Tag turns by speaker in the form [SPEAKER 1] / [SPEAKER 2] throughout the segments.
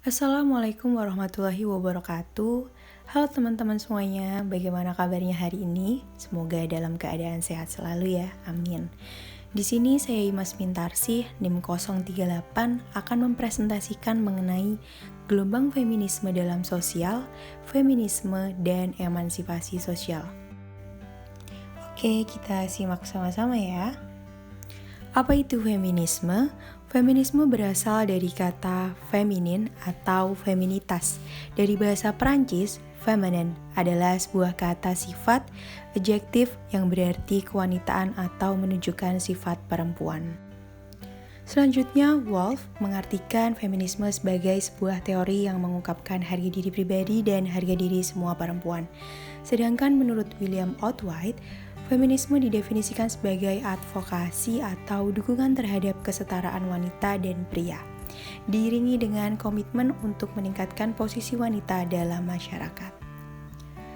[SPEAKER 1] Assalamualaikum warahmatullahi wabarakatuh. Halo teman-teman semuanya, bagaimana kabarnya hari ini? Semoga dalam keadaan sehat selalu ya, amin. Di sini saya Imas Mintarsih, NIM 038 akan mempresentasikan mengenai gelombang feminisme dalam sosial, feminisme, dan emansipasi sosial. Oke, kita simak sama-sama ya. Apa itu feminisme? Feminisme berasal dari kata feminin atau feminitas. Dari bahasa Perancis, feminine adalah sebuah kata sifat adjektif yang berarti kewanitaan atau menunjukkan sifat perempuan. Selanjutnya, Wolf mengartikan feminisme sebagai sebuah teori yang mengungkapkan harga diri pribadi dan harga diri semua perempuan. Sedangkan menurut William Outwhite, feminisme didefinisikan sebagai advokasi atau dukungan terhadap kesetaraan wanita dan pria, diiringi dengan komitmen untuk meningkatkan posisi wanita dalam masyarakat.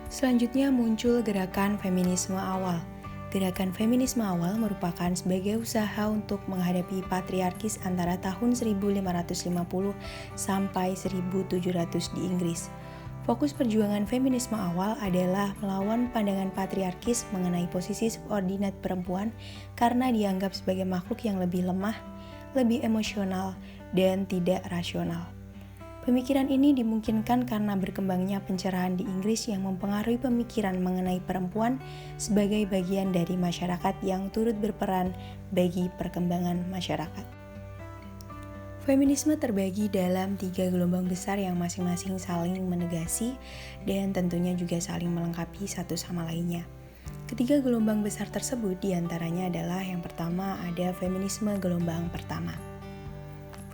[SPEAKER 1] Selanjutnya muncul gerakan feminisme awal. Gerakan feminisme awal merupakan sebagai usaha untuk menghadapi patriarkis antara tahun 1550 sampai 1700 di Inggris. Fokus perjuangan feminisme awal adalah melawan pandangan patriarkis mengenai posisi subordinat perempuan karena dianggap sebagai makhluk yang lebih lemah, lebih emosional, dan tidak rasional. Pemikiran ini dimungkinkan karena berkembangnya pencerahan di Inggris yang mempengaruhi pemikiran mengenai perempuan sebagai bagian dari masyarakat yang turut berperan bagi perkembangan masyarakat. Feminisme terbagi dalam 3 gelombang besar yang masing-masing saling menegasi dan tentunya juga saling melengkapi satu sama lainnya. Ketiga gelombang besar tersebut diantaranya adalah yang pertama ada feminisme gelombang pertama.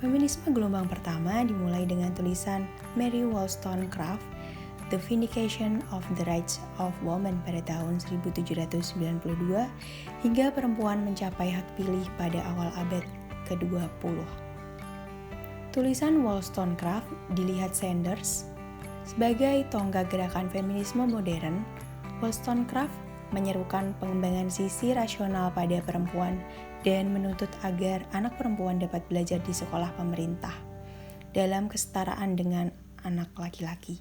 [SPEAKER 1] Feminisme gelombang pertama dimulai dengan tulisan Mary Wollstonecraft, The Vindication of the Rights of Women pada tahun 1792 hingga perempuan mencapai hak pilih pada awal abad ke-20. Tulisan Wollstonecraft dilihat Sanders sebagai tonggak gerakan feminisme modern. Wollstonecraft menyerukan pengembangan sisi rasional pada perempuan dan menuntut agar anak perempuan dapat belajar di sekolah pemerintah dalam kesetaraan dengan anak laki-laki.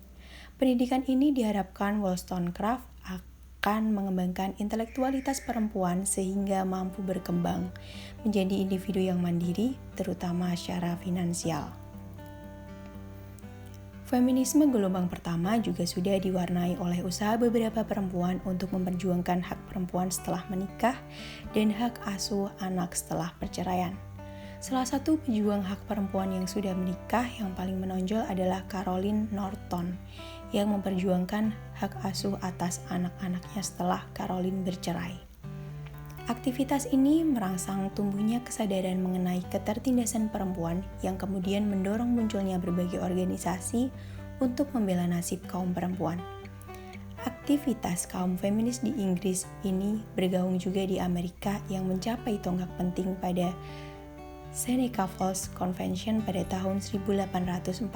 [SPEAKER 1] Pendidikan ini diharapkan Wollstonecraft akan mengembangkan intelektualitas perempuan sehingga mampu berkembang menjadi individu yang mandiri, terutama secara finansial. Feminisme gelombang pertama juga sudah diwarnai oleh usaha beberapa perempuan untuk memperjuangkan hak perempuan setelah menikah dan hak asuh anak setelah perceraian. Salah satu pejuang hak perempuan yang sudah menikah yang paling menonjol adalah Caroline Norton yang memperjuangkan hak asuh atas anak-anaknya setelah Caroline bercerai. Aktivitas ini merangsang tumbuhnya kesadaran mengenai ketertindasan perempuan yang kemudian mendorong munculnya berbagai organisasi untuk membela nasib kaum perempuan. Aktivitas kaum feminis di Inggris ini bergaung juga di Amerika yang mencapai tonggak penting pada Seneca Falls Convention pada tahun 1848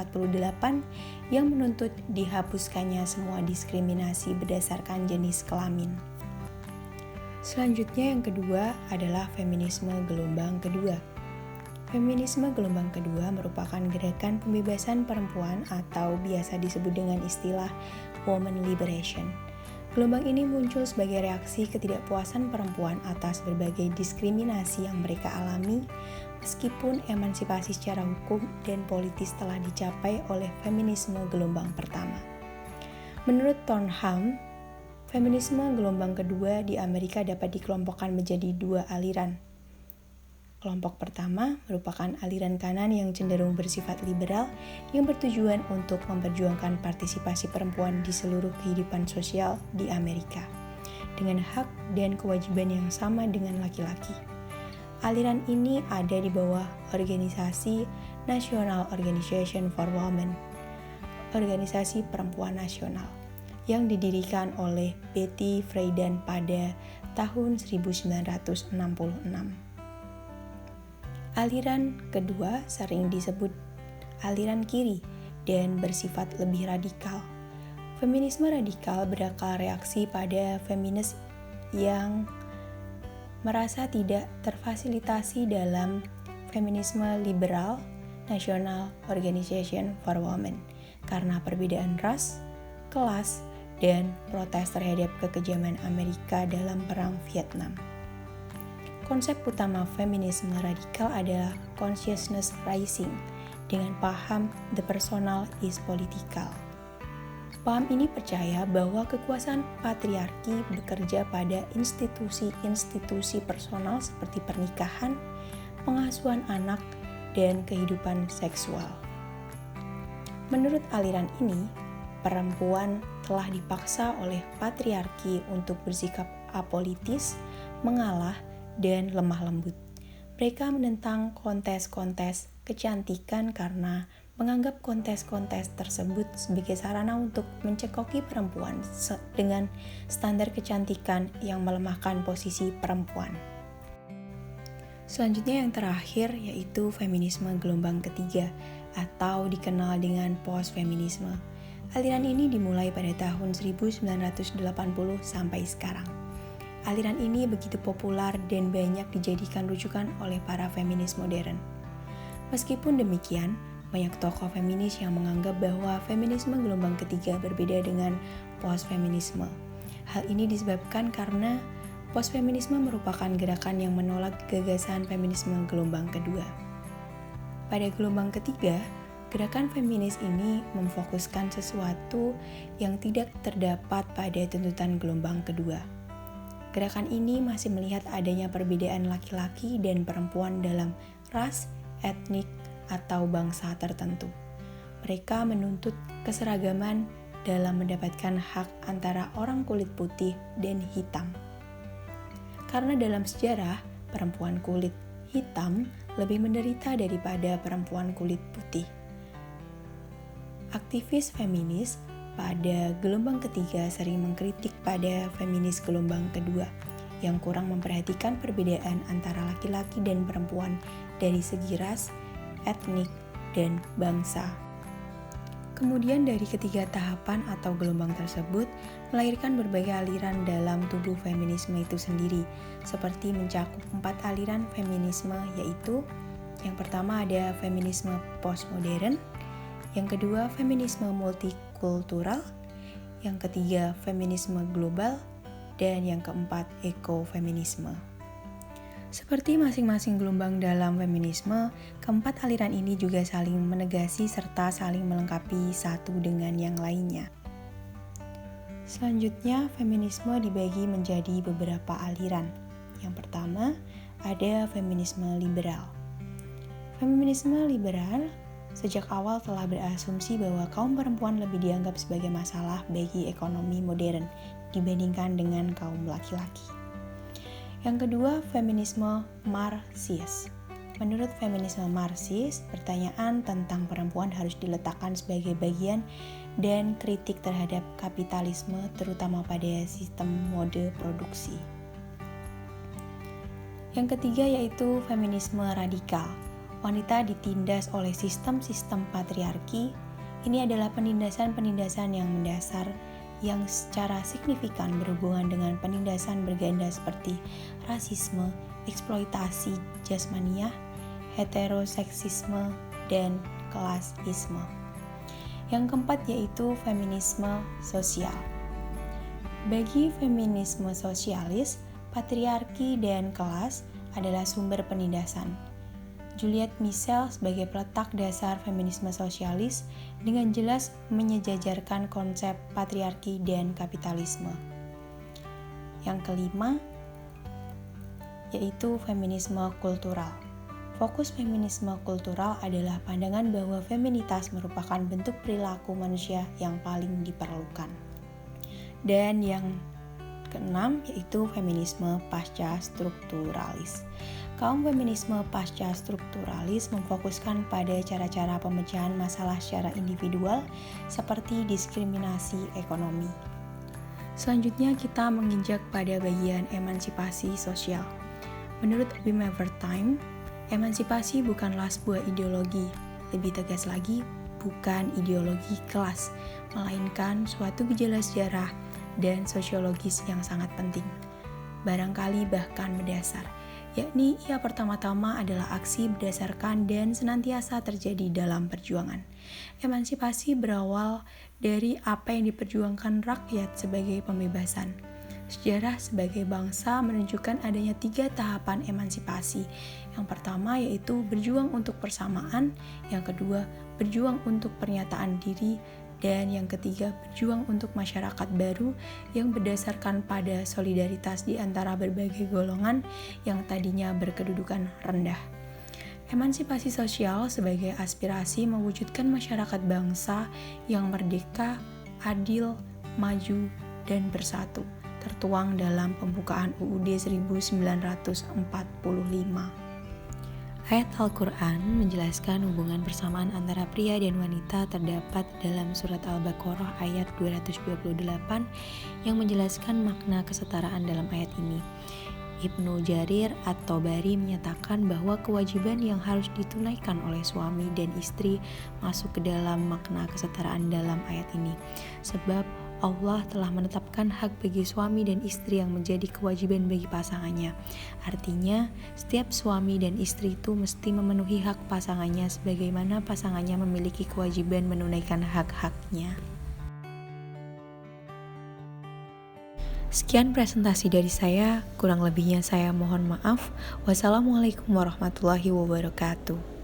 [SPEAKER 1] yang menuntut dihapuskannya semua diskriminasi berdasarkan jenis kelamin. Selanjutnya yang kedua adalah feminisme gelombang kedua. Feminisme gelombang kedua merupakan gerakan pembebasan perempuan atau biasa disebut dengan istilah woman liberation. Gelombang ini muncul sebagai reaksi ketidakpuasan perempuan atas berbagai diskriminasi yang mereka alami, meskipun emansipasi secara hukum dan politis telah dicapai oleh feminisme gelombang pertama. Menurut Tonham, feminisme gelombang kedua di Amerika dapat dikelompokkan menjadi 2 aliran. Kelompok pertama merupakan aliran kanan yang cenderung bersifat liberal yang bertujuan untuk memperjuangkan partisipasi perempuan di seluruh kehidupan sosial di Amerika dengan hak dan kewajiban yang sama dengan laki-laki. Aliran ini ada di bawah organisasi National Organization for Women, organisasi perempuan nasional, yang didirikan oleh Betty Friedan pada tahun 1966. Aliran kedua sering disebut aliran kiri dan bersifat lebih radikal. Feminisme radikal berakal reaksi pada feminis yang merasa tidak terfasilitasi dalam feminisme liberal National Organization for Women karena perbedaan ras, kelas, dan protes terhadap kekejaman Amerika dalam Perang Vietnam. Konsep utama feminisme radikal adalah consciousness raising dengan paham the personal is political. Paham ini percaya bahwa kekuasaan patriarki bekerja pada institusi-institusi personal seperti pernikahan, pengasuhan anak, dan kehidupan seksual. Menurut aliran ini, perempuan telah dipaksa oleh patriarki untuk bersikap apolitis, mengalah, dan lemah lembut. Mereka menentang kontes-kontes kecantikan karena menganggap kontes-kontes tersebut sebagai sarana untuk mencekoki perempuan dengan standar kecantikan yang melemahkan posisi perempuan. Selanjutnya yang terakhir yaitu feminisme gelombang ketiga atau dikenal dengan post-feminisme. Aliran ini dimulai pada tahun 1980 sampai sekarang. Aliran ini begitu populer dan banyak dijadikan rujukan oleh para feminis modern. Meskipun demikian, banyak tokoh feminis yang menganggap bahwa feminisme gelombang ketiga berbeda dengan post-feminisme. Hal ini disebabkan karena post-feminisme merupakan gerakan yang menolak gagasan feminisme gelombang kedua. Pada gelombang ketiga, gerakan feminis ini memfokuskan sesuatu yang tidak terdapat pada tuntutan gelombang kedua. Gerakan ini masih melihat adanya perbedaan laki-laki dan perempuan dalam ras, etnik, atau bangsa tertentu. Mereka menuntut keseragaman dalam mendapatkan hak antara orang kulit putih dan hitam. Karena dalam sejarah, perempuan kulit hitam lebih menderita daripada perempuan kulit putih. Aktivis feminis pada gelombang ketiga sering mengkritik pada feminis gelombang kedua yang kurang memperhatikan perbedaan antara laki-laki dan perempuan dari segi ras, etnik, dan bangsa. Kemudian dari ketiga tahapan atau gelombang tersebut melahirkan berbagai aliran dalam tubuh feminisme itu sendiri, seperti mencakup 4 aliran feminisme yaitu yang pertama ada feminisme postmodern, yang kedua feminisme multikultural, yang ketiga feminisme global, dan yang keempat ekofeminisme. Seperti masing-masing gelombang dalam feminisme, keempat aliran ini juga saling menegasi serta saling melengkapi satu dengan yang lainnya. Selanjutnya, feminisme dibagi menjadi beberapa aliran. Yang pertama, ada feminisme liberal. Feminisme liberal sejak awal telah berasumsi bahwa kaum perempuan lebih dianggap sebagai masalah bagi ekonomi modern dibandingkan dengan kaum laki-laki. Yang kedua, feminisme Marxis. Menurut feminisme Marxis, pertanyaan tentang perempuan harus diletakkan sebagai bagian dan kritik terhadap kapitalisme, terutama pada sistem mode produksi. Yang ketiga yaitu feminisme radikal. Wanita ditindas oleh sistem-sistem patriarki. Ini adalah penindasan-penindasan yang mendasar yang secara signifikan berhubungan dengan penindasan berganda seperti rasisme, eksploitasi jasmaniah, heteroseksisme, dan klasisme. Yang keempat yaitu feminisme sosial. Bagi feminisme sosialis, patriarki dan kelas adalah sumber penindasan. Juliet Michel sebagai peletak dasar feminisme sosialis dengan jelas menyejajarkan konsep patriarki dan kapitalisme. Yang kelima yaitu feminisme kultural. Fokus feminisme kultural adalah pandangan bahwa feminitas merupakan bentuk perilaku manusia yang paling diperlukan. Dan yang keenam yaitu feminisme pasca strukturalis. Kaum feminisme pasca strukturalis memfokuskan pada cara-cara pemecahan masalah secara individual seperti diskriminasi ekonomi. Selanjutnya kita menginjak pada bagian emansipasi sosial. Menurut Wim Evertime, emansipasi bukanlah sebuah ideologi, lebih tegas lagi bukan ideologi kelas, melainkan suatu gejala sejarah dan sosiologis yang sangat penting, barangkali bahkan mendasar, yakni ia pertama-tama adalah aksi berdasarkan dan senantiasa terjadi dalam perjuangan. Emansipasi berawal dari apa yang diperjuangkan rakyat sebagai pembebasan. Sejarah sebagai bangsa menunjukkan adanya 3 tahapan emansipasi. Yang pertama yaitu berjuang untuk persamaan, yang kedua berjuang untuk pernyataan diri, dan yang ketiga berjuang untuk masyarakat baru yang berdasarkan pada solidaritas di antara berbagai golongan yang tadinya berkedudukan rendah. Emansipasi sosial sebagai aspirasi mewujudkan masyarakat bangsa yang merdeka, adil, maju, dan bersatu, tertuang dalam pembukaan UUD 1945. Ayat Al-Quran menjelaskan hubungan persamaan antara pria dan wanita terdapat dalam surat Al-Baqarah ayat 228 yang menjelaskan makna kesetaraan dalam ayat ini. Ibnu Jarir At-Tabari menyatakan bahwa kewajiban yang harus ditunaikan oleh suami dan istri masuk ke dalam makna kesetaraan dalam ayat ini. Sebab Allah telah menetapkan hak bagi suami dan istri yang menjadi kewajiban bagi pasangannya. Artinya, setiap suami dan istri itu mesti memenuhi hak pasangannya sebagaimana pasangannya memiliki kewajiban menunaikan hak-haknya. Sekian presentasi dari saya, kurang lebihnya saya mohon maaf. Wassalamualaikum warahmatullahi wabarakatuh.